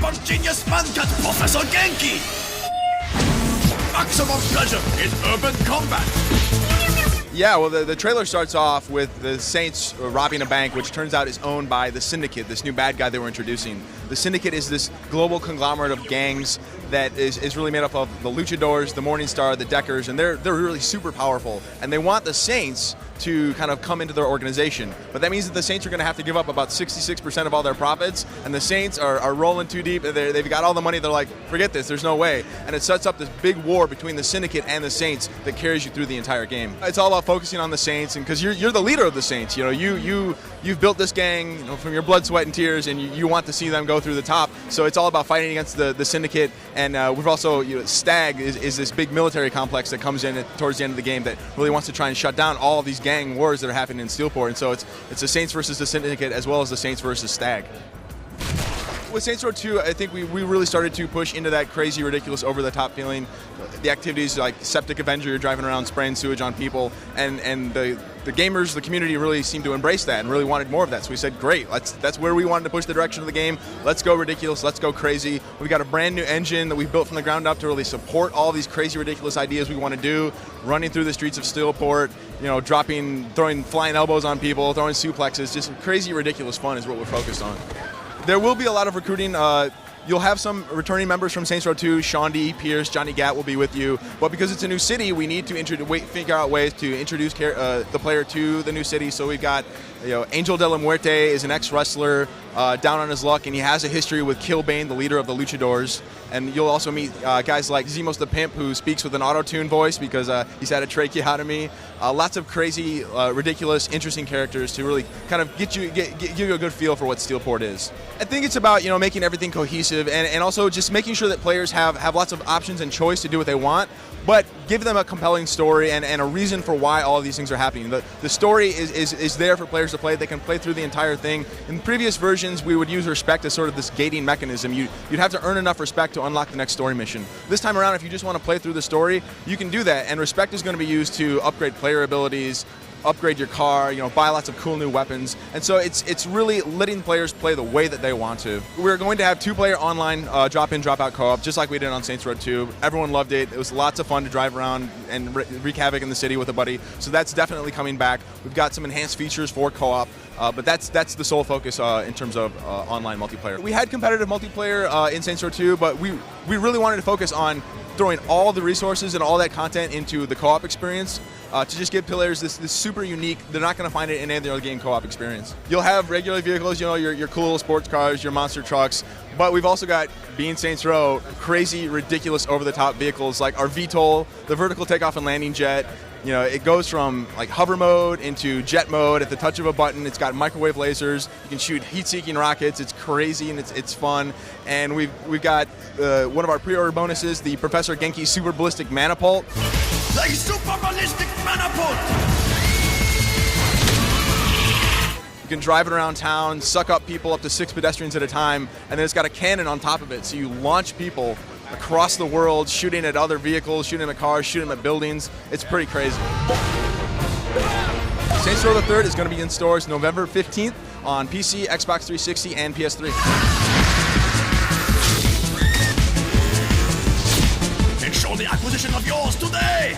Cyberpunk genius mancat Professor Genki! Maximum pleasure in urban combat! Yeah, well, the trailer starts off with the Saints robbing a bank, which turns out is owned by the Syndicate, this new bad guy they were introducing. The Syndicate is this global conglomerate of gangs that is really made up of the Luchadors, the Morningstar, the Deckers, and they're really super powerful. And they want the Saints to kind of come into their organization. But that means that the Saints are going to have to give up about 66% of all their profits, and the Saints are rolling too deep. They've got all the money. They're like, forget this, there's no way. And it sets up this big war between the Syndicate and the Saints that carries you through the entire game. It's all about focusing on the Saints, and because you're the leader of the Saints. You know, you've built this gang, you know, from your blood, sweat, and tears, and you want to see them go through the top. So it's all about fighting against the Syndicate. And we've also, STAG is this big military complex that comes in towards the end of the game that really wants to try and shut down all of these gang wars that are happening in Steelport. And so it's the Saints versus the Syndicate, as well as the Saints versus STAG. With Saints Row 2, I think we really started to push into that crazy, ridiculous, over-the-top feeling. The activities like Septic Avenger, you're driving around spraying sewage on people, and the gamers, the community really seemed to embrace that and really wanted more of that. So we said, great, that's where we wanted to push the direction of the game. Let's go ridiculous, let's go crazy. We've got a brand new engine that we've built from the ground up to really support all these crazy, ridiculous ideas we want to do, running through the streets of Steelport, throwing flying elbows on people, throwing suplexes. Just crazy, ridiculous fun is what we're focused on. There will be a lot of recruiting. You'll have some returning members from Saints Row 2. Sean D. Pierce, Johnny Gat will be with you. But because it's a new city, we need to figure out ways to introduce the player to the new city. So we've got, Angel de la Muerte is an ex-wrestler down on his luck, and he has a history with Killbane, the leader of the Luchadors. And you'll also meet guys like Zemos the Pimp, who speaks with an auto-tune voice because he's had a tracheotomy. Lots of crazy, ridiculous, interesting characters to really kind of give you a good feel for what Steelport is. I think it's about making everything cohesive and also just making sure that players have lots of options and choice to do what they want, but give them a compelling story and a reason for why all of these things are happening. The story is there for players to play. They can play through the entire thing. In previous versions, we would use respect as sort of this gating mechanism. You'd have to earn enough respect to unlock the next story mission. This time around, if you just want to play through the story, you can do that, and respect is going to be used to upgrade player abilities, upgrade your car, buy lots of cool new weapons. And so it's really letting players play the way that they want to. We're going to have 2-player online drop-in, drop-out co-op, just like we did on Saints Row 2. Everyone loved it. It was lots of fun to drive around and wreak havoc in the city with a buddy. So that's definitely coming back. We've got some enhanced features for co-op, but that's the sole focus in terms of online multiplayer. We had competitive multiplayer in Saints Row 2, but we really wanted to focus on throwing all the resources and all that content into the co-op experience to just give players this super unique, they're not going to find it in any other game co-op experience. You'll have regular vehicles, your cool little sports cars, your monster trucks, but we've also got, being Saints Row, crazy, ridiculous, over-the-top vehicles like our VTOL, the vertical takeoff and landing jet. It goes from like hover mode into jet mode at the touch of a button. It's got microwave lasers. You can shoot heat-seeking rockets. It's crazy and it's fun. And we've got one of our pre-order bonuses, the Professor Genki Super Ballistic Manapult. The Super Ballistic Manapult! You can drive it around town, suck up people up to 6 pedestrians at a time, and then it's got a cannon on top of it, so you launch people across the world, shooting at other vehicles, shooting at cars, shooting at buildings. It's pretty crazy. Saints Row the Third is going to be in stores November 15th on PC, Xbox 360, and PS3. Ensure the acquisition of yours today!